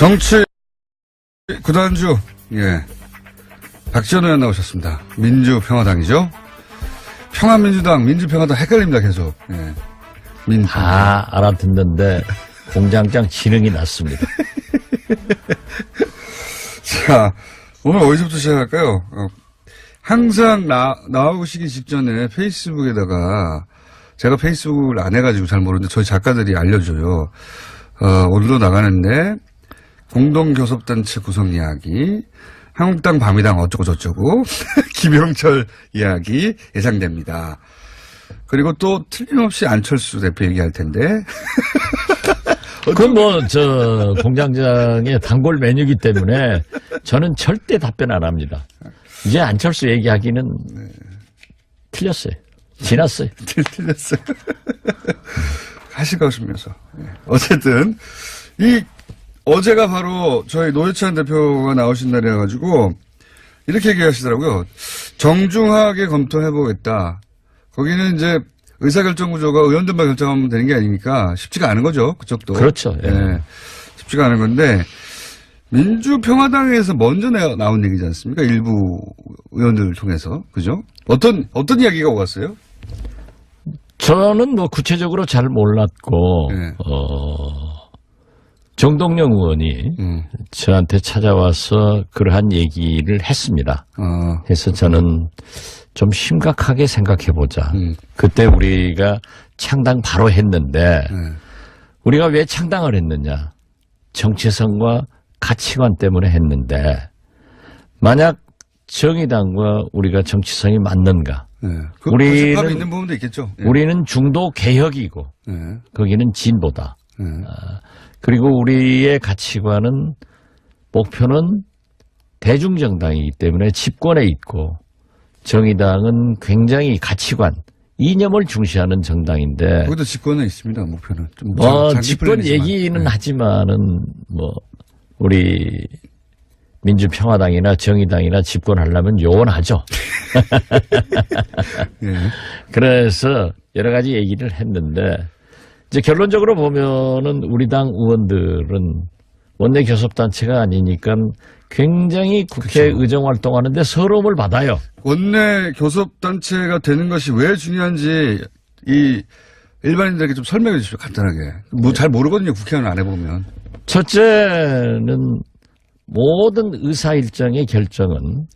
정치 구단주, 예. 박지원 의원 나오셨습니다. 민주평화당이죠? 평화민주당, 민주평화당 헷갈립니다, 계속. 예. 다 알아듣는데 공장장 지능이 낮습니다. 자, 오늘 어디서부터 시작할까요? 항상 나오시기 직전에 페이스북에다가 제가 페이스북을 안 해가지고 잘 모르는데 저희 작가들이 알려줘요. 오늘도 나가는데 공동교섭단체 구성 이야기, 한국당 바미당 어쩌고 저쩌고 김영철 이야기 예상됩니다. 그리고 또 틀림없이 안철수 대표 얘기할 텐데. 그건 공장장의 단골 메뉴이기 때문에 저는 절대 답변 안 합니다. 이제 안철수 얘기하기는 틀렸어요. 지났어요. 틀렸어요. 하실 것이면서. 어쨌든, 어제가 바로 저희 노회찬 대표가 나오신 날이어가지고, 이렇게 얘기하시더라고요. 정중하게 검토해보겠다. 거기는 이제 의사결정 구조가 의원들만 결정하면 되는 게 아니니까 쉽지가 않은 거죠. 그쪽도. 그렇죠. 예. 네. 쉽지가 않은 건데, 민주평화당에서 먼저 나온 얘기지 않습니까? 일부 의원들을 통해서. 그죠? 어떤 이야기가 오갔어요? 저는 구체적으로 잘 몰랐고, 네. 정동영 의원이 저한테 찾아와서 그러한 얘기를 했습니다. 그래서 저는 좀 심각하게 생각해보자. 그때 우리가 창당 바로 했는데, 우리가 왜 창당을 했느냐? 정체성과 가치관 때문에 했는데, 만약 정의당과 우리가 정치성이 맞는가? 우리는 있는 부분도 있겠죠. 예. 우리는 중도 개혁이고, 거기는 진보다. 그리고 우리의 가치관은 목표는 대중정당이기 때문에 집권에 있고, 정의당은 굉장히 가치관, 이념을 중시하는 정당인데. 거기도 집권에 있습니다, 목표는. 집권 얘기는 하지만은, 우리 민주평화당이나 정의당이나 집권하려면 요원하죠. 예. 그래서 여러 가지 얘기를 했는데, 이제 결론적으로 보면은 우리 당 의원들은 원내 교섭단체가 아니니까 굉장히 국회 그렇죠. 의정 활동하는데 서러움을 받아요. 원내 교섭단체가 되는 것이 왜 중요한지 일반인들에게 좀 설명해 주십시오, 간단하게. 잘 모르거든요, 국회의원 안 해보면. 첫째는 모든 의사 일정의 결정은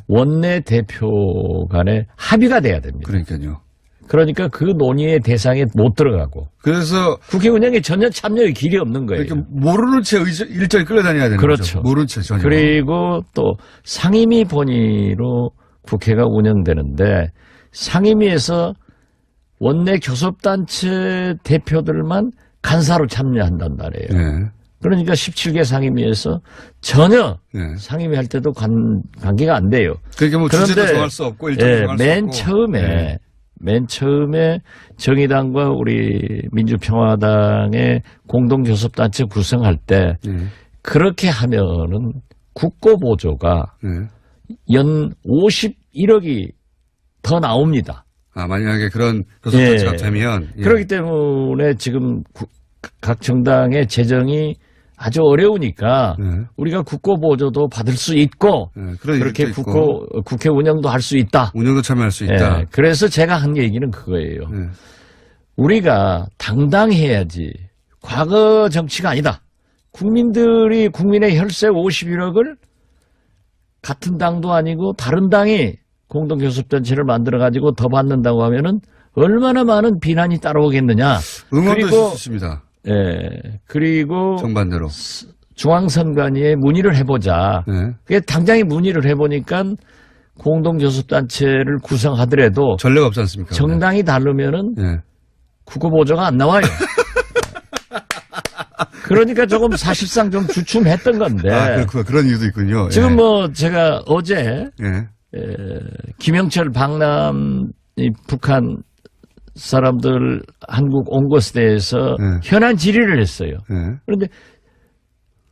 원내 대표 간에 합의가 돼야 됩니다. 그러니까요. 그러니까 그 논의의 대상에 못 들어가고. 그래서 국회 운영에 전혀 참여의 길이 없는 거예요. 그러니까 모르는 채 일정이 끌려다녀야 되는 그렇죠. 거죠. 모르는 채 전혀. 그리고 또 상임위 본위로 국회가 운영되는데 상임위에서 원내 교섭단체 대표들만 간사로 참여한단 말이에요. 네. 그러니까 17개 상임위에서 전혀 상임위 할 때도 관계가 안 돼요. 그러니까 주제도 정할 수 없고 일정도 정할 수 없고. 맨 처음에 정의당과 우리 민주평화당의 공동교섭단체 구성할 때 그렇게 하면은 국고보조가 연 51억이 더 나옵니다. 만약에 그런 교섭단체가 되면. 그렇기 때문에 지금 각 정당의 재정이 아주 어려우니까 우리가 국고보조도 받을 수 있고 그렇게 국회 운영도 할 수 있다. 운영도 참여할 수 있다. 그래서 제가 한 얘기는 그거예요. 우리가 당당해야지. 과거 정치가 아니다. 국민들이 국민의 혈세 51억을 같은 당도 아니고 다른 당이 공동교섭단체를 만들어가지고 더 받는다고 하면은 얼마나 많은 비난이 따라오겠느냐. 응원도 있을 수 있습니다. 그리고 정반대로 중앙선관위에 문의를 해보자. 그게 당장에 문의를 해보니까 공동교섭단체를 구성하더라도 전례가 없지 않습니까? 정당이 다르면은 국고보조가 안 나와요. 그러니까 조금 사실상 좀 주춤했던 건데. 그런 이유도 있군요. 지금 제가 어제 김영철 방남 북한 사람들 한국 온 것에 대해서 현안 질의를 했어요. 그런데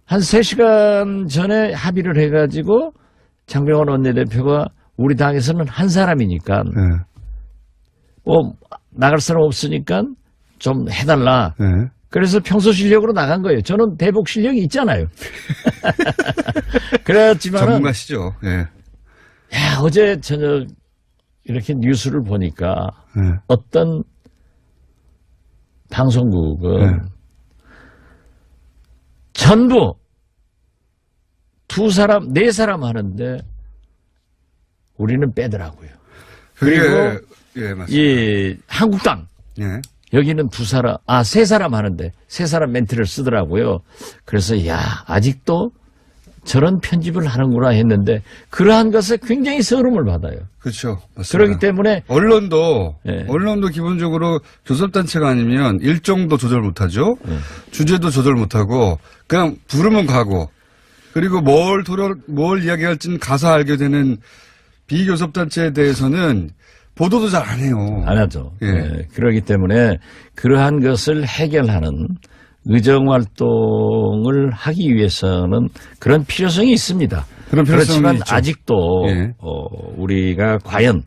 한 3시간 전에 합의를 해가지고 장병원 원내대표가 우리 당에서는 한 사람이니까 나갈 사람 없으니까 좀 해달라. 그래서 평소 실력으로 나간 거예요. 저는 대북 실력이 있잖아요. 그렇지만은 전문가시죠. 예. 야, 어제 저녁 이렇게 뉴스를 보니까 어떤 방송국은 전부 두 사람, 네 사람 하는데 우리는 빼더라고요. 그리고 예, 맞습니다. 이 한국당 예. 여기는 세 사람 하는데 세 사람 멘트를 쓰더라고요. 그래서 야, 아직도 저런 편집을 하는구나 했는데 그러한 것에 굉장히 서름을 받아요. 그렇죠. 맞습니다. 그렇기 때문에 언론도 예. 언론도 기본적으로 교섭단체가 아니면 일정도 조절 못하죠. 주제도 조절 못하고 그냥 부르면 가고 그리고 뭘 이야기할지는 가서 알게 되는 비교섭단체에 대해서는 보도도 잘 안 해요. 안 하죠. 예. 예. 그렇기 때문에 그러한 것을 해결하는 의정활동을 하기 위해서는 그런 필요성이 있습니다. 그런 필요성이 그렇지만 있죠. 아직도 예. 우리가 과연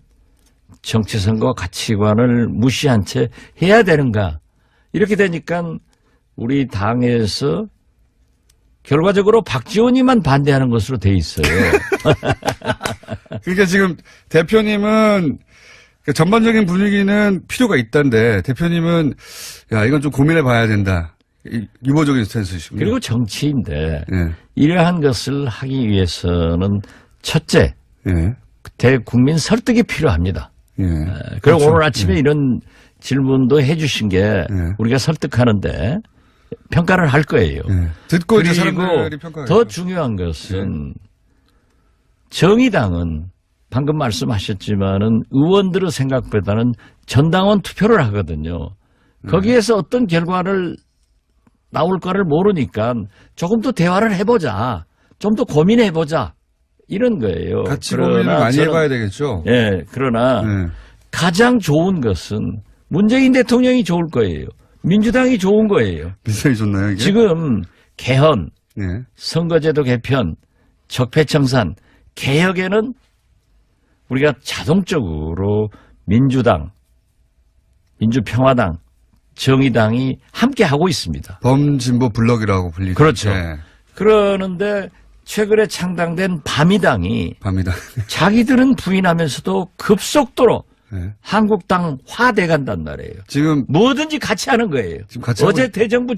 정체성과 가치관을 무시한 채 해야 되는가. 이렇게 되니까 우리 당에서 결과적으로 박지원이만 반대하는 것으로 돼 있어요. 그러니까 지금 대표님은 그 전반적인 분위기는 필요가 있다는데 대표님은 야 이건 좀 고민해 봐야 된다. 유보적인 스탠스이십니다. 그리고 정치인데 예. 이러한 것을 하기 위해서는 첫째 예. 대국민 설득이 필요합니다. 예. 그리고 그렇죠. 오늘 아침에 이런 질문도 해주신 게 우리가 설득하는데 평가를 할 거예요. 예. 듣고 이제 그리고 사람들이 평가하죠. 더 중요한 것은 정의당은 방금 말씀하셨지만은 의원들의 생각보다는 전당원 투표를 하거든요. 거기에서 어떤 결과를 나올 거를 모르니까 조금 더 대화를 해보자. 좀 더 고민해보자. 이런 거예요. 같이 고민을 많이 해봐야 되겠죠. 예, 그러나 예. 가장 좋은 것은 문재인 대통령이 좋을 거예요. 민주당이 좋은 거예요. 민주당이 좋나요 이게? 지금 개헌, 예. 선거제도 개편, 적폐청산, 개혁에는 우리가 자동적으로 민주당, 민주평화당, 정의당이 함께 하고 있습니다. 범진보 블럭이라고 불리죠. 그렇죠. 예. 그러는데 최근에 창당된 바미당이 밤이다. 자기들은 부인하면서도 급속도로 예. 한국당 화돼 간단 말이에요. 지금 뭐든지 같이 하는 거예요. 지금 같이 어제 하고 대정부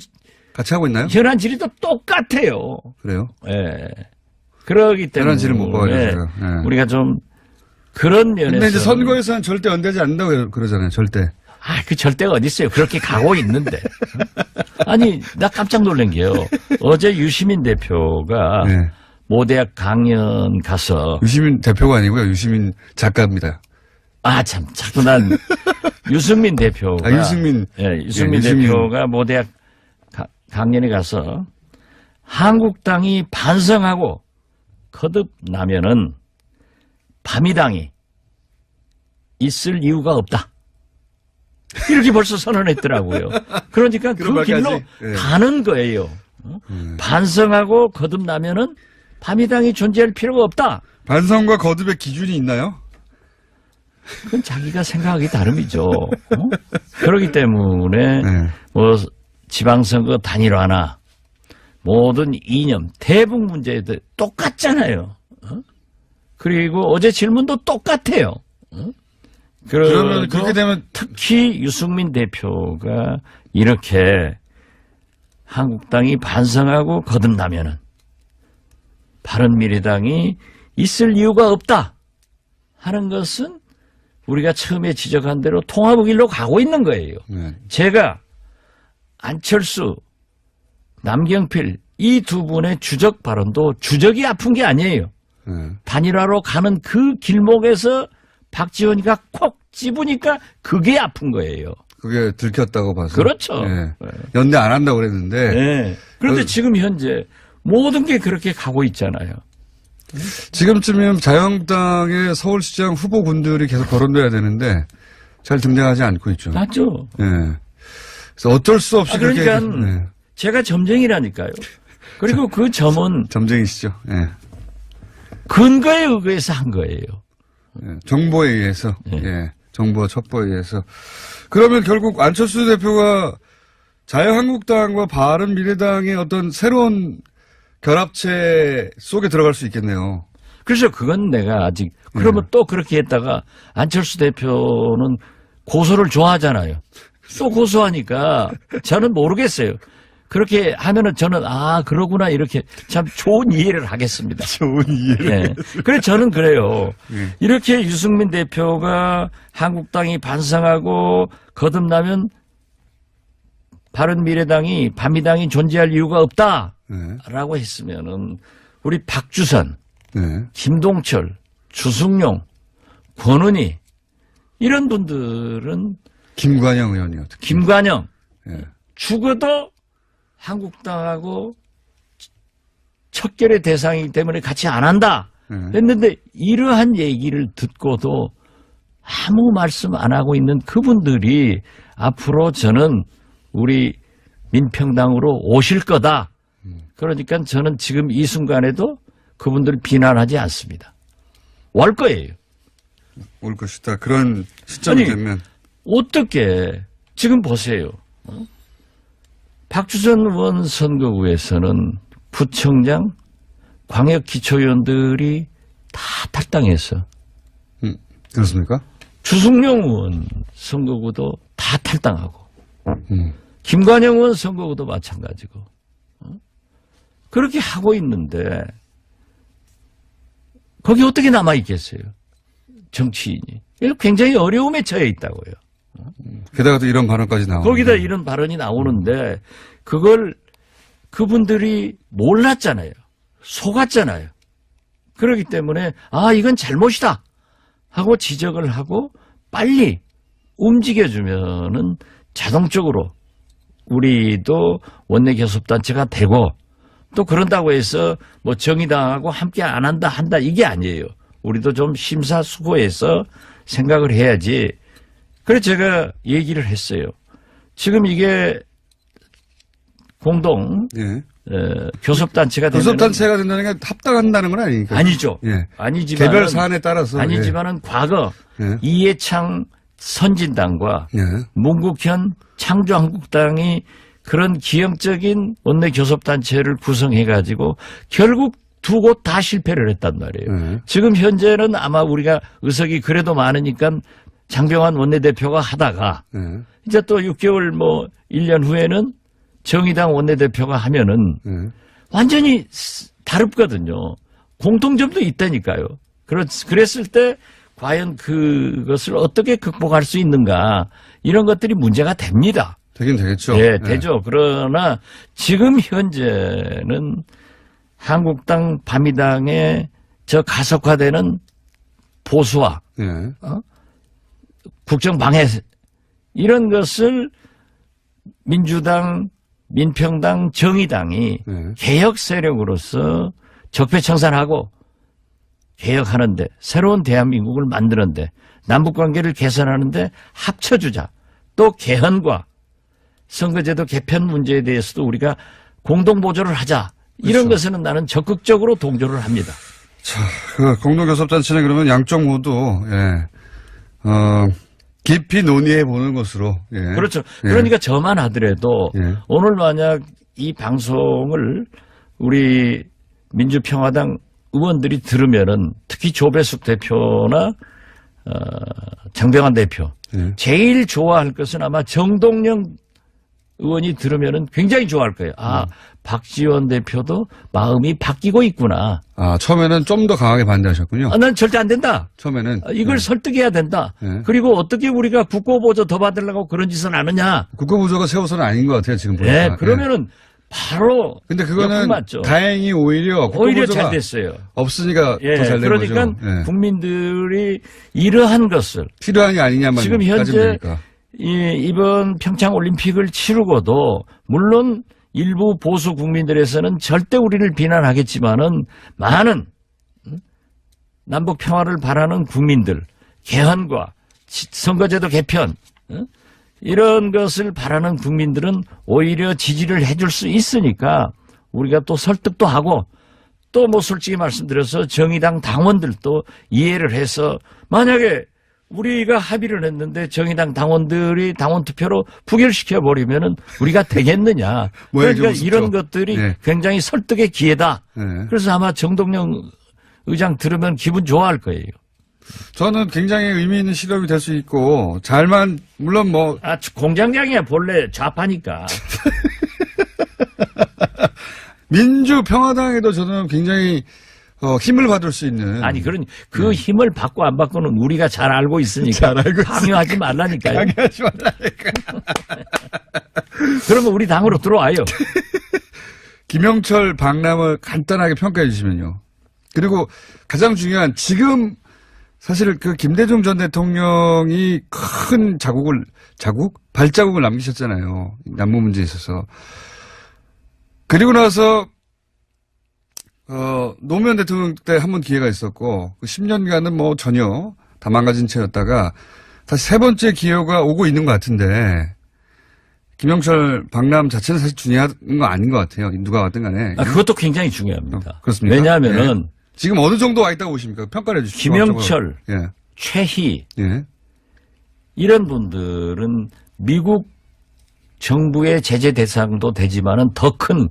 같이 하고 있나요? 현안 질의도 똑같아요. 그래요? 예. 그러기 때문에 현안 질의 못 봐가지고 제가. 예. 우리가 좀 그런 면에서 근데 이제 선거에서는 절대 연대하지 않는다고 그러잖아요. 절대. 그 절대가 어디 있어요. 그렇게 가고 있는데. 아니, 나 깜짝 놀란 게요. 어제 유시민 대표가 네. 모대학 강연 가서 유시민 대표가 아니고요. 유시민 작가입니다. 참, 자꾸 난 유승민 대표가 유승민. 예, 유승민 예, 유승민. 대표가 모대학 강연에 가서 한국당이 반성하고 거듭나면은 바미당이 있을 이유가 없다. 이렇게 벌써 선언했더라고요. 그러니까 그 그런 길로 말까지? 예. 가는 거예요. 반성하고 거듭나면은 바미당이 존재할 필요가 없다. 반성과 거듭의 기준이 있나요? 그건 자기가 생각하기 다름이죠. 그렇기 때문에 네. 뭐 지방선거 단일화나 모든 이념, 대북 문제들 똑같잖아요. 그리고 어제 질문도 똑같아요. 그러면 그렇게 되면 특히 유승민 대표가 이렇게 한국당이 반성하고 거듭나면은 바른미래당이 있을 이유가 없다 하는 것은 우리가 처음에 지적한 대로 통합의 길로 가고 있는 거예요. 네. 제가 안철수, 남경필 이 두 분의 주적 발언도 주적이 아픈 게 아니에요. 네. 단일화로 가는 그 길목에서 박지원이가 콕 집으니까 그게 아픈 거예요. 그게 들켰다고 봐서. 그렇죠. 네. 연대 안 한다고 그랬는데. 네. 그런데 지금 현재 모든 게 그렇게 가고 있잖아요. 지금쯤이면 자유한국당의 서울시장 후보군들이 계속 거론돼야 되는데 잘 등장하지 않고 있죠. 맞죠. 네. 그래서 어쩔 수 없이 그러니까 그렇게. 네. 제가 점쟁이라니까요. 그리고 그 점은 점쟁이시죠. 네. 근거에 의거해서 한 거예요. 네. 정보에 의해서. 네. 예. 정보와 첩보에 의해서. 그러면 결국 안철수 대표가 자유한국당과 바른미래당의 어떤 새로운 결합체 속에 들어갈 수 있겠네요. 그래서 그건 내가 아직 그러면 또 그렇게 했다가 안철수 대표는 고소를 좋아하잖아요. 또 고소하니까 저는 모르겠어요. 그렇게 하면은 저는 그러구나 이렇게 참 좋은 이해를 하겠습니다. 좋은 이해를. 그래서 저는 그래요. 이렇게 유승민 대표가 한국당이 반성하고 거듭나면 바른미래당이 반미당이 존재할 이유가 없다라고 했으면은 우리 박주선, 김동철, 주승용, 권은희 이런 분들은 김관영 의원이요. 김관영 죽어도 한국당하고 척결의 대상이기 때문에 같이 안 한다 했는데 이러한 얘기를 듣고도 아무 말씀 안 하고 있는 그분들이 앞으로 저는 우리 민평당으로 오실 거다. 그러니까 저는 지금 이 순간에도 그분들을 비난하지 않습니다. 올 거예요. 올 것이다. 그런 시점이 되면. 어떻게 지금 보세요. 박주선 의원 선거구에서는 구청장, 광역기초위원들이 다 탈당했어. 그렇습니까? 주승용 의원 선거구도 다 탈당하고 김관영 의원 선거구도 마찬가지고 그렇게 하고 있는데 거기 어떻게 남아있겠어요? 정치인이. 굉장히 어려움에 처해 있다고요. 게다가 또 이런 발언까지 나오고. 거기다 이런 발언이 나오는데 그걸 그분들이 몰랐잖아요. 속았잖아요. 그렇기 때문에 이건 잘못이다 하고 지적을 하고 빨리 움직여주면은 자동적으로 우리도 원내교섭단체가 되고 또 그런다고 해서 뭐 정의당하고 함께 안 한다 이게 아니에요. 우리도 좀 심사숙고해서 생각을 해야지. 그래서 제가 얘기를 했어요. 지금 이게 공동 교섭단체가 되면 교섭단체가 된다는 게 합당한다는 건 아니니까. 아니죠. 아니지만 개별 사안에 따라서 아니지만은 과거 이해창 선진당과 문국현 창조한국당이 그런 기형적인 원내 교섭단체를 구성해가지고 결국 두 곳 다 실패를 했단 말이에요. 지금 현재는 아마 우리가 의석이 그래도 많으니까 장병환 원내대표가 하다가 이제 또 6개월 1년 후에는 정의당 원내대표가 하면은 완전히 다릅거든요. 공통점도 있다니까요. 그랬을 때 과연 그것을 어떻게 극복할 수 있는가 이런 것들이 문제가 됩니다. 되긴 되겠죠. 네, 되죠. 그러나 지금 현재는 한국당 바미당의 저 가속화되는 보수화, 국정방해 이런 것을 민주당, 민평당, 정의당이 개혁 세력으로서 적폐청산하고 개혁하는데 새로운 대한민국을 만드는데 남북관계를 개선하는데 합쳐주자. 또 개헌과 선거제도 개편 문제에 대해서도 우리가 공동보조를 하자. 이런 것에는 나는 적극적으로 동조를 합니다. 자, 그 공동교섭단체는 그러면 양쪽 모두 깊이 논의해 보는 것으로. 그렇죠. 그러니까 저만 하더라도 오늘 만약 이 방송을 우리 민주평화당 의원들이 들으면은 특히 조배숙 대표나 장병환 대표 제일 좋아할 것은 아마 정동영 의원이 들으면은 굉장히 좋아할 거예요. 박지원 대표도 마음이 바뀌고 있구나. 처음에는 좀 더 강하게 반대하셨군요. 난 절대 안 된다. 처음에는. 이걸 설득해야 된다. 그리고 어떻게 우리가 국고보조 더 받으려고 그런 짓을 하느냐. 국고보조가 세워서는 아닌 것 같아요, 지금 보니까. 그러면은 바로. 근데 그거는 맞죠. 다행히 오히려 잘 됐어요. 없으니까 더 잘 된 그러니까 거죠. 국민들이 이러한 것을. 필요하냐 아니냐만 지금 현재 따지니까. 이번 평창 올림픽을 치르고도 물론 일부 보수 국민들에서는 절대 우리를 비난하겠지만은 많은 남북 평화를 바라는 국민들, 개헌과 선거제도 개편 이런 것을 바라는 국민들은 오히려 지지를 해줄 수 있으니까 우리가 또 설득도 하고 또 솔직히 말씀드려서 정의당 당원들도 이해를 해서 만약에 우리가 합의를 했는데 정의당 당원들이 당원 투표로 부결시켜 버리면은 우리가 되겠느냐. 그러니까 이런 것들이 네. 굉장히 설득의 기회다. 네. 그래서 아마 정동영 의장 들으면 기분 좋아할 거예요. 저는 굉장히 의미 있는 실험이 될 수 있고 잘만 물론 뭐 공장장이야 본래 좌파니까. 민주평화당에도 저는 굉장히 힘을 받을 수 있는. 아니, 그 힘을 받고 안 받고는 우리가 잘 알고 있으니까. 잘 알고 강요하지 말라니까요. 강요하지 말라니까. 그러면 우리 당으로 들어와요. 김영철 박람을 간단하게 평가해 주시면요. 그리고 가장 중요한 지금 사실 그 김대중 전 대통령이 큰 발자국을 남기셨잖아요. 남북 문제에 있어서. 그리고 나서 노무현 대통령 때 한 번 기회가 있었고, 그 10년간은 뭐 전혀 다 망가진 채였다가, 다시 세 번째 기회가 오고 있는 것 같은데, 김영철 박람 자체는 사실 중요한 거 아닌 것 같아요. 누가 왔든 간에. 그것도 굉장히 중요합니다. 그렇습니까? 왜냐하면은, 네. 지금 어느 정도 와 있다고 보십니까? 평가를 해주시죠. 김영철, 예. 최희, 예. 이런 분들은 미국 정부의 제재 대상도 되지만은 더 큰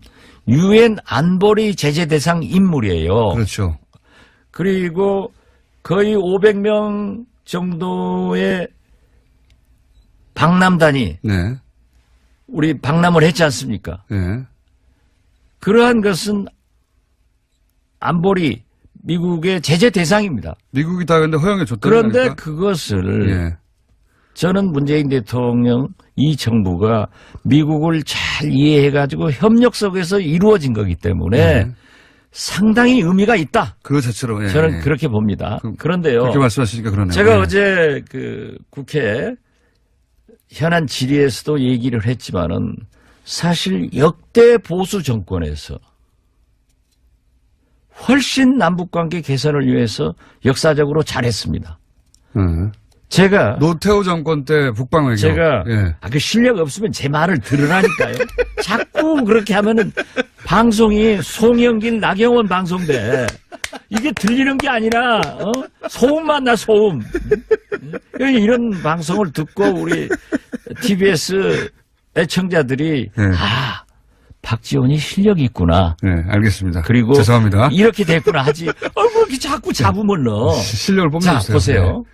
유엔 안보리 제재 대상 인물이에요. 그렇죠. 그리고 거의 500명 정도의 박람단이 네. 우리 박람을 했지 않습니까? 예. 그러한 것은 안보리 미국의 제재 대상입니다. 미국이 다 근데 허용해 줬다는 그런데 거니까? 그것을 예. 저는 문재인 대통령 이 정부가 미국을 잘 이해해가지고 협력 속에서 이루어진 거기 때문에 상당히 의미가 있다. 그 자체로. 예. 저는 그렇게 봅니다. 그런데요. 그렇게 말씀하시니까 그러네요. 제가 예. 어제 그 국회 현안 질의에서도 얘기를 했지만은 사실 역대 보수 정권에서 훨씬 남북관계 개선을 위해서 역사적으로 잘했습니다. 제가 노태우 정권 때 북방 외교. 제가 예. 그 실력 없으면 제 말을 들으라니까요. 자꾸 그렇게 하면은 방송이 송영길 나경원 방송돼. 이게 들리는 게 아니라 소음만 나 소음. 이런 방송을 듣고 우리 TBS 애청자들이 네. 박지원이 실력이 있구나. 네, 알겠습니다. 그리고 죄송합니다. 이렇게 됐구나 하지. 왜 이렇게 자꾸 잡음을 넣어. 실력을 뽐내주세요. 자, 보세요. 네.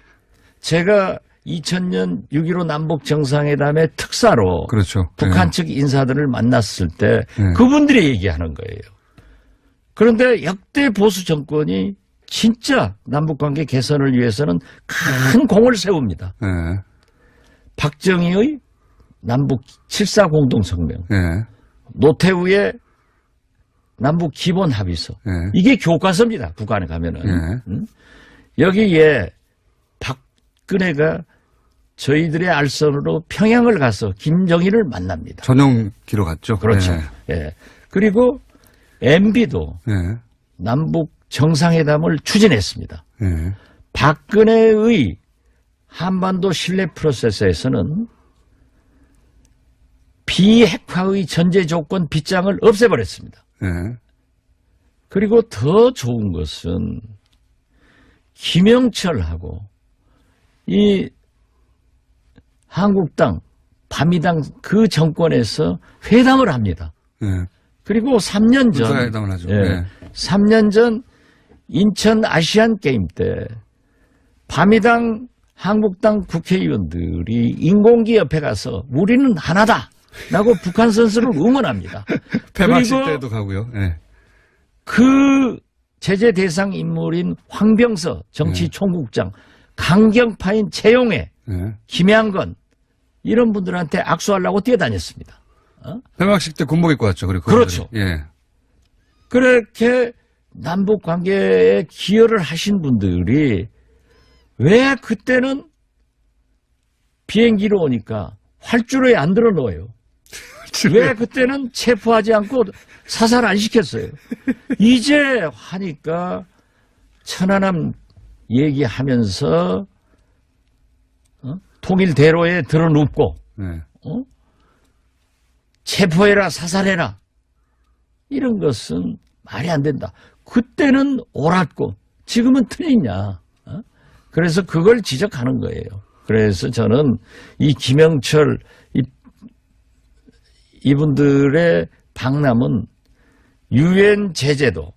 제가 2000년 6.15 남북 정상회담의 특사로 그렇죠. 북한 네. 측 인사들을 만났을 때 네. 그분들이 얘기하는 거예요. 그런데 역대 보수 정권이 진짜 남북관계 개선을 위해서는 큰 공을 세웁니다. 네. 박정희의 남북 7.4 공동성명, 네. 노태우의 남북 기본 합의서, 네. 이게 교과서입니다. 북한에 가면은. 네. 여기에 박근혜가 저희들의 알선으로 평양을 가서 김정일을 만납니다. 전용기로 갔죠. 그렇죠. 네. 예. 그리고 MB도 네. 남북 정상회담을 추진했습니다. 네. 박근혜의 한반도 신뢰 프로세스에서는 비핵화의 전제 조건 빗장을 없애버렸습니다. 네. 그리고 더 좋은 것은 김영철하고 이 한국당, 바미당 그 정권에서 회담을 합니다. 네. 그리고 3년 전, 군사회담을 하죠. 예, 네. 3년 전 인천 아시안 게임 때 바미당, 한국당 국회의원들이 인공기 옆에 가서 우리는 하나다 라고 북한 선수를 응원합니다. 폐막식 그리고 때도 가고요. 네. 그 제재 대상 인물인 황병서 정치총국장, 강경파인 최용해, 네. 김양건 이런 분들한테 악수하려고 뛰어다녔습니다. 폐막식 때 군복 입고 왔죠. 그리고 그렇죠. 예. 그렇게 남북 관계에 기여를 하신 분들이 왜 그때는 비행기로 오니까 활주로에 안 들어 넣어요? 왜 그때는 체포하지 않고 사살 안 시켰어요? 이제 하니까 천안함 얘기하면서 통일대로에 들어눕고 네. 체포해라 사살해라 이런 것은 말이 안 된다. 그때는 옳았고 지금은 틀리냐. 그래서 그걸 지적하는 거예요. 그래서 저는 이 김영철 이분들의 방남은 유엔 제재도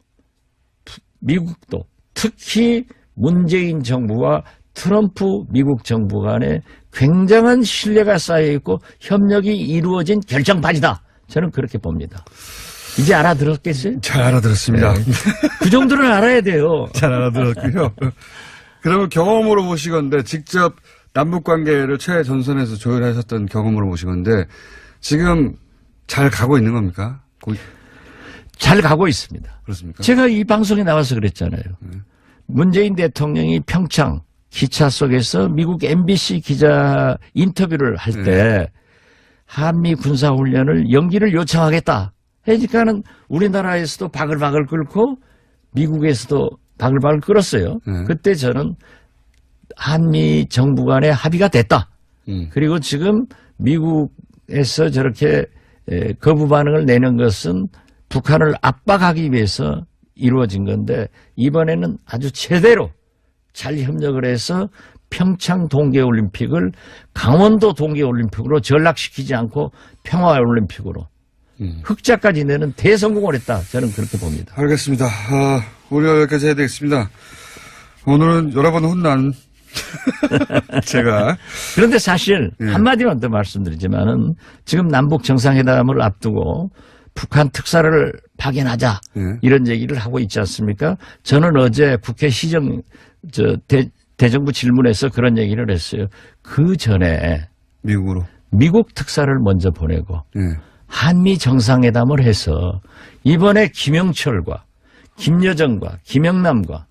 미국도 특히 문재인 정부와 트럼프 미국 정부 간에 굉장한 신뢰가 쌓여있고 협력이 이루어진 결정판이다. 저는 그렇게 봅니다. 이제 알아들었겠어요? 잘 알아들었습니다. 네. 그 정도는 알아야 돼요. 잘 알아들었고요. 그러면 경험으로 보시건데 직접 남북관계를 최전선에서 조율하셨던 경험으로 보시건데 지금 잘 가고 있는 겁니까? 잘 가고 있습니다. 그렇습니까? 제가 이 방송에 나와서 그랬잖아요. 문재인 대통령이 평창 기차 속에서 미국 MBC 기자 인터뷰를 할 때 한미 군사훈련을 연기를 요청하겠다. 그러니까는 우리나라에서도 바글바글 끓고 미국에서도 바글바글 끓었어요. 그때 저는 한미 정부 간의 합의가 됐다. 그리고 지금 미국에서 저렇게 거부 반응을 내는 것은 북한을 압박하기 위해서 이루어진 건데 이번에는 아주 제대로 잘 협력을 해서 평창 동계올림픽을 강원도 동계올림픽으로 전락시키지 않고 평화올림픽으로 흑자까지 내는 대성공을 했다. 저는 그렇게 봅니다. 알겠습니다. 우리가 여기까지 해야 되겠습니다. 오늘은 여러 번 혼난 제가. 그런데 사실 한마디만 더 말씀드리지만은 지금 남북 정상회담을 앞두고 북한 특사를 파견하자 이런 얘기를 하고 있지 않습니까? 저는 어제 국회 대정부 질문에서 그런 얘기를 했어요. 그 전에 미국으로 미국 특사를 먼저 보내고 한미 정상회담을 해서 이번에 김영철과 김여정과 김영남과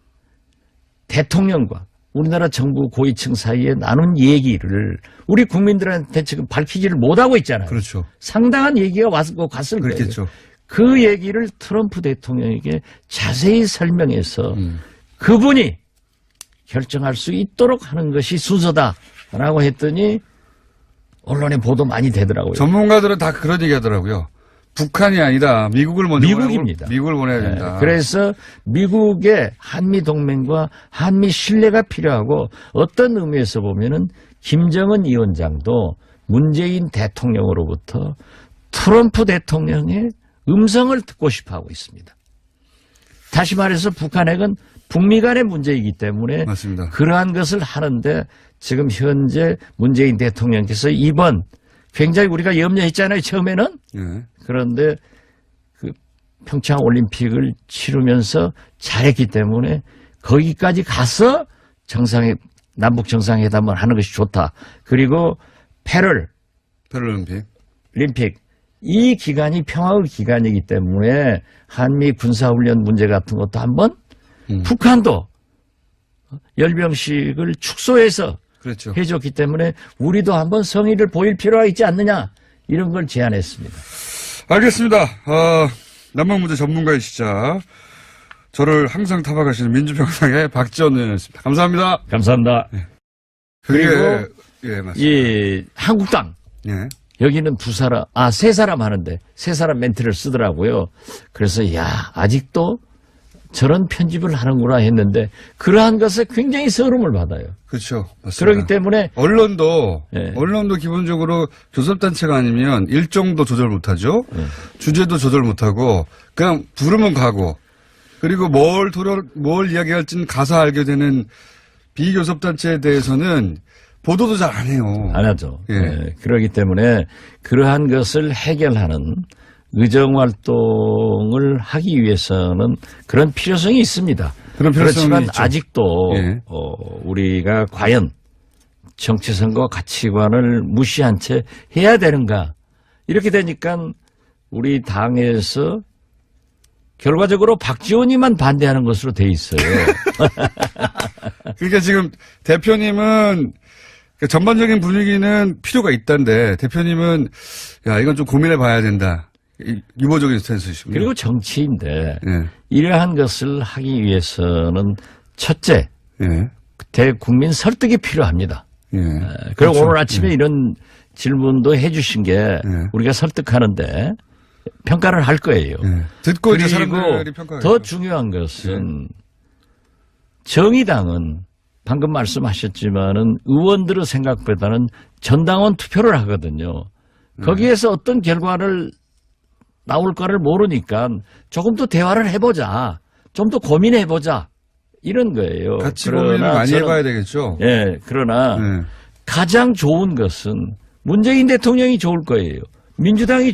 대통령과 우리나라 정부 고위층 사이에 나눈 얘기를 우리 국민들한테 지금 밝히지를 못하고 있잖아요. 그렇죠. 상당한 얘기가 갔을 그렇겠죠. 거예요. 그 얘기를 트럼프 대통령에게 자세히 설명해서 그분이 결정할 수 있도록 하는 것이 순서다라고 했더니 언론에 보도 많이 되더라고요. 전문가들은 다 그런 얘기 하더라고요. 북한이 아니다. 미국을 먼저 미국입니다. 미국을 보내야 된다. 그래서 미국의 한미 동맹과 한미 신뢰가 필요하고 어떤 의미에서 보면은 김정은 위원장도 문재인 대통령으로부터 트럼프 대통령의 음성을 듣고 싶어 하고 있습니다. 다시 말해서 북한핵은 북미 간의 문제이기 때문에 맞습니다. 그러한 것을 하는데 지금 현재 문재인 대통령께서 이번 굉장히 우리가 염려했잖아요. 처음에는. 그런데 그 평창 올림픽을 치르면서 잘했기 때문에 거기까지 가서 남북 정상회담을 하는 것이 좋다. 그리고 패럴림픽 이 기간이 평화의 기간이기 때문에 한미 군사훈련 문제 같은 것도 한번 북한도 열병식을 축소해서 그렇죠. 해줬기 때문에 우리도 한번 성의를 보일 필요가 있지 않느냐 이런 걸 제안했습니다. 알겠습니다. 남북 문제 전문가이시자 저를 항상 타박하시는 민주평상의 박지원 의원이었습니다. 감사합니다. 감사합니다. 그리고 맞습니다. 이 한국당 여기는 세 사람 하는데 세 사람 멘트를 쓰더라고요. 그래서 아직도 저런 편집을 하는구나 했는데 그러한 것에 굉장히 서름을 받아요. 그렇죠. 맞습니다. 그렇기 때문에 언론도 기본적으로 교섭단체가 아니면 일정도 조절 못하죠. 주제도 조절 못하고 그냥 부르면 가고 그리고 뭘 이야기할지는 가서 알게 되는 비교섭단체에 대해서는 보도도 잘 안 해요. 안 하죠. 그렇기 때문에 그러한 것을 해결하는 의정활동을 하기 위해서는 그런 필요성이 있습니다. 그렇지만 있죠. 아직도 우리가 과연 정체성과 가치관을 무시한 채 해야 되는가 이렇게 되니까 우리 당에서 결과적으로 박지원이만 반대하는 것으로 돼 있어요. 그러니까 지금 대표님은 전반적인 분위기는 필요가 있다는데 대표님은 이건 좀 고민해 봐야 된다. 유보적인 스탠스이시군요. 그리고 정치인데 이러한 것을 하기 위해서는 첫째 대국민 설득이 필요합니다. 그리고 그렇죠. 오늘 아침에 이런 질문도 해 주신 게 우리가 설득하는데 평가를 할 거예요. 듣고 이제 그리고 사람들이 평가하겠죠. 더 중요한 것은 정의당은 방금 말씀하셨지만은 의원들의 생각보다는 전당원 투표를 하거든요. 거기에서 어떤 결과를 나올까를 모르니까 조금 더 대화를 해보자. 좀 더 고민해보자. 이런 거예요. 같이 고민을 많이 해봐야 되겠죠. 예, 그러나 가장 좋은 것은 문재인 대통령이 좋을 거예요. 민주당이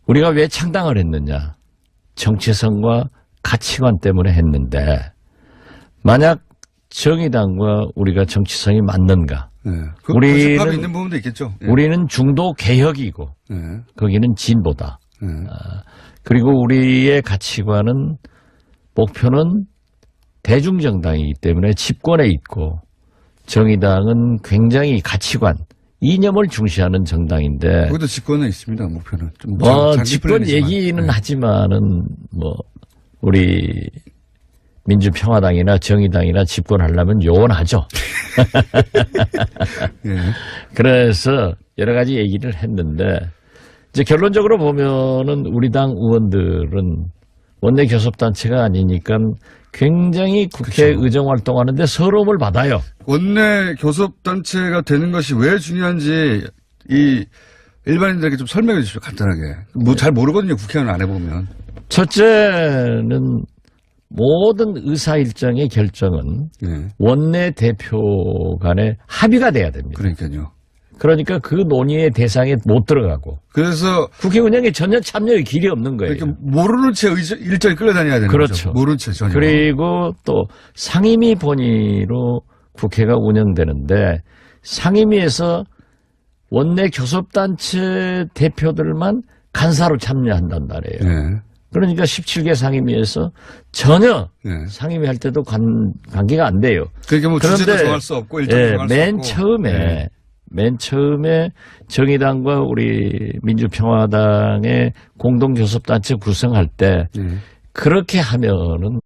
우리가 왜 창당을 했느냐. 정체성과 가치관 때문에 했는데 만약 정의당과 우리가 정치성이 맞는가? 우리는 있는 부분도 있겠죠. 우리는 중도 개혁이고 거기는 진보다. 그리고 우리의 가치관은 목표는 대중정당이기 때문에 집권에 있고 정의당은 굉장히 가치관, 이념을 중시하는 정당인데. 거기도 집권에 있습니다. 목표는 좀 집권 얘기는 하지만은 뭐 우리 민주평화당이나 정의당이나 집권하려면 요원하죠. 그래서 여러 가지 얘기를 했는데 이제 결론적으로 보면은 우리 당 의원들은 원내 교섭단체가 아니니까 굉장히 국회 의정 활동하는데 서러움을 받아요. 원내 교섭단체가 되는 것이 왜 중요한지 이 일반인들에게 좀 설명해 주십시오. 간단하게. 뭐 잘 모르거든요. 국회의원 안 해보면. 첫째는 모든 의사 일정의 결정은 원내 대표 간에 합의가 돼야 됩니다. 그러니까요. 그러니까 그 논의의 대상에 못 들어가고. 그래서 국회 운영에 전혀 참여의 길이 없는 거예요. 그러니까 모르는 채 일정이 끌어다녀야 되는 그렇죠. 거죠. 모르는 채 전혀. 그리고 또 상임위 본위로 국회가 운영되는데 상임위에서 원내 교섭단체 대표들만 간사로 참여한단 말이에요. 그러니까 17개 상임위에서 전혀 상임위 할 때도 관계가 안 돼요. 그러니까 뭐 주제도 정할 수 없고 일정도 정할 수 없고. 맨 처음에 정의당과 우리 민주평화당의 공동교섭단체 구성할 때 그렇게 하면은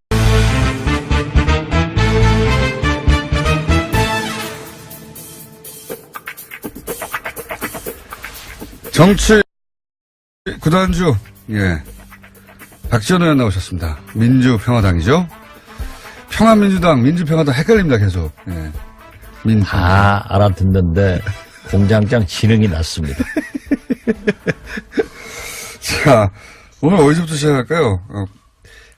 정치 구단주 박지원 의원 나오셨습니다. 민주평화당이죠. 평화민주당, 민주평화당 헷갈립니다 계속. 다 알아듣는데 공장장 지능이 낮습니다. 자, 오늘 어디서부터 시작할까요?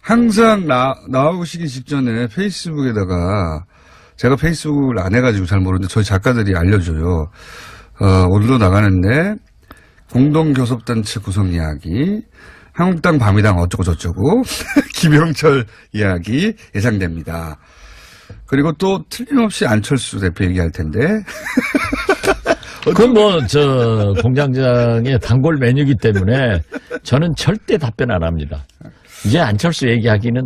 항상 나오시기 직전에 페이스북에다가 제가 페이스북을 안 해가지고 잘 모르는데 저희 작가들이 알려줘요. 오늘도 나가는데 공동교섭단체 구성 이야기, 한국당 밤이당 어쩌고 저쩌고 김영철 이야기 예상됩니다. 그리고 또 틀림없이 안철수 대표 얘기할 텐데. 그건 공장장의 단골 메뉴이기 때문에 저는 절대 답변 안 합니다. 이제 안철수 얘기하기는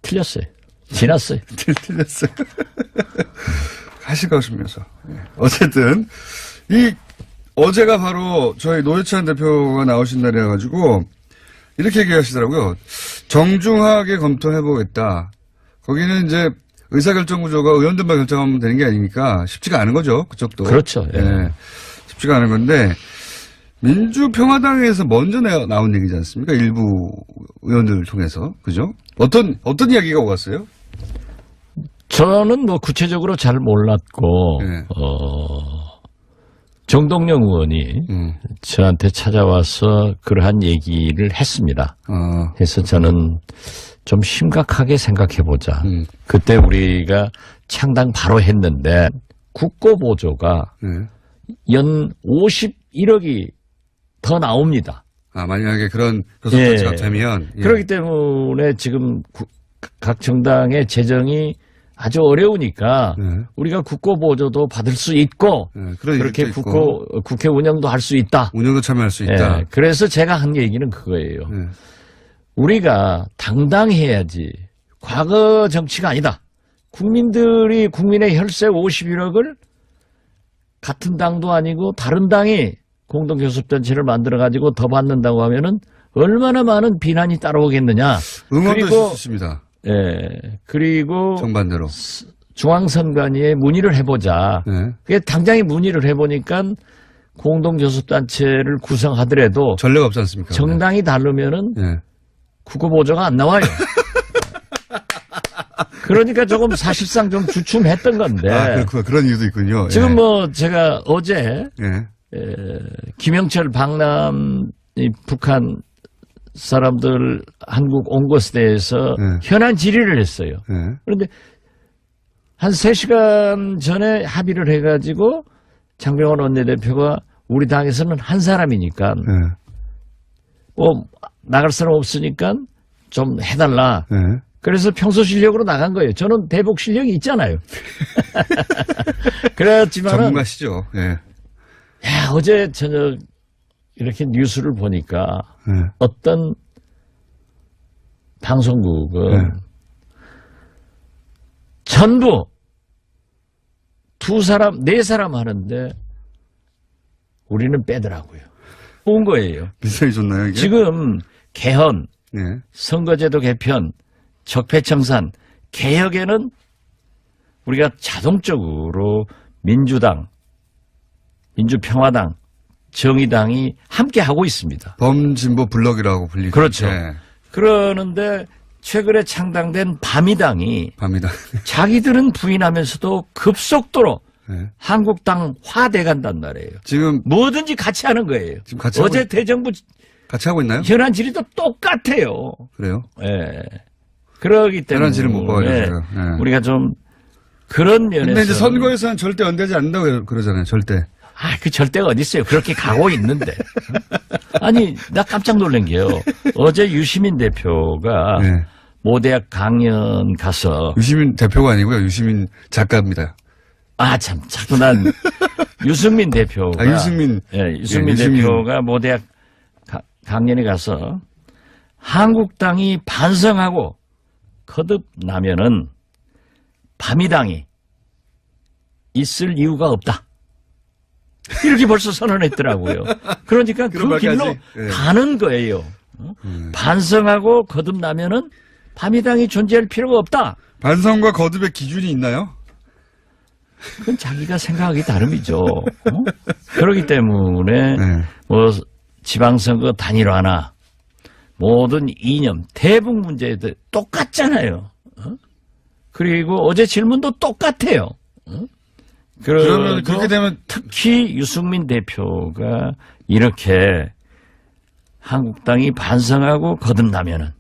틀렸어요. 지났어요. 틀렸어요. 하실 것이면서. 어쨌든, 어제가 바로 저희 노회찬 대표가 나오신 날이어가지고, 이렇게 얘기하시더라고요. 정중하게 검토해보겠다. 거기는 이제 의사결정 구조가 의원들만 결정하면 되는 게 아니니까 쉽지가 않은 거죠. 그쪽도. 그렇죠. 쉽지가 않은 건데, 민주평화당에서 먼저 나온 얘기지 않습니까? 일부 의원들을 통해서. 그죠? 어떤 이야기가 오갔어요? 저는 구체적으로 잘 몰랐고, 정동영 의원이 저한테 찾아와서 그러한 얘기를 했습니다. 그래서 저는 좀 심각하게 생각해보자. 그때 우리가 창당 바로 했는데 국고보조가 연 51억이 더 나옵니다. 만약에 그런 교섭단체가 되면. 그렇기 때문에 지금 각 정당의 재정이 아주 어려우니까 우리가 국고보조도 받을 수 있고 그렇게 국회 운영도 할 수 있다. 운영도 참여할 수 있다. 그래서 제가 한 얘기는 그거예요. 우리가 당당해야지. 과거 정치가 아니다. 국민들이 국민의 혈세 51억을 같은 당도 아니고 다른 당이 공동교섭단체를 만들어가지고 더 받는다고 하면은 얼마나 많은 비난이 따라오겠느냐. 응원도 있습니다. 그리고 정반대로 중앙선관위에 문의를 해보자. 그게 당장에 문의를 해보니까 공동교섭단체를 구성하더라도 전례가 없지 않습니까? 정당이 다르면은 국고보조가 안 나와요. 그러니까 조금 사실상 좀 주춤했던 건데. 그렇구나. 그런 이유도 있군요. 지금 예. 뭐 제가 어제 예. 김영철 방남 이 북한 사람들 한국 온 것에 대해서 현안 질의를 했어요. 예. 그런데 한 3시간 전에 합의를 해가지고 장병원 원내대표가 우리 당에서는 한 사람이니까 나갈 사람 없으니까 좀 해달라. 그래서 평소 실력으로 나간 거예요. 저는 대북 실력이 있잖아요. 그렇지만 전문가시죠. 예. 어제 저녁 이렇게 뉴스를 보니까 어떤 방송국은 전부 2사람, 4사람 하는데 우리는 빼더라고요. 좋은 거예요. 미사일 좋나요, 이게? 지금 개헌, 예. 선거제도 개편, 적폐청산, 개혁에는 우리가 자동적으로 민주당, 민주평화당, 정의당이 함께 하고 있습니다. 범진보 블럭이라고 불리죠. 그렇죠. 예. 그러는데 최근에 창당된 바미당이 밤이다. 자기들은 부인하면서도 급속도로 예. 한국당화 돼간단 말이에요. 지금 뭐든지 같이 하는 거예요. 지금 같이 어제 하고 대정부 같이 하고 있나요? 현안 질의도 똑같아요. 그래요? 예. 그러기 때문에 현안 질의 못 봐요, 제가. 예. 우리가 좀 그런 면에서 근데 이제 선거에서는 절대 연대지 않는다고 그러잖아요. 절대. 그 절대가 어디 있어요. 그렇게 가고 있는데. 아니, 나 깜짝 놀란 게요. 어제 유시민 대표가 네. 모대학 강연 가서 유시민 대표가 아니고요. 유시민 작가입니다. 참, 자꾸 난 유승민 대표가 유승민. 유승민 예, 유승민. 대표가 모대학 강연에 가서 한국당이 반성하고 거듭나면은 바미당이 있을 이유가 없다. 이렇게 벌써 선언했더라고요. 그러니까 그 그런 길로 말까지? 예. 가는 거예요. 반성하고 거듭나면은 바미당이 존재할 필요가 없다. 반성과 거듭의 기준이 있나요? 그건 자기가 생각하기 나름이죠. 그렇기 때문에 네. 뭐 지방선거 단일화나 모든 이념, 대북 문제들 똑같잖아요. 그리고 어제 질문도 똑같아요. 그러면 그렇게 되면 특히 유승민 대표가 이렇게 한국당이 반성하고 거듭나면은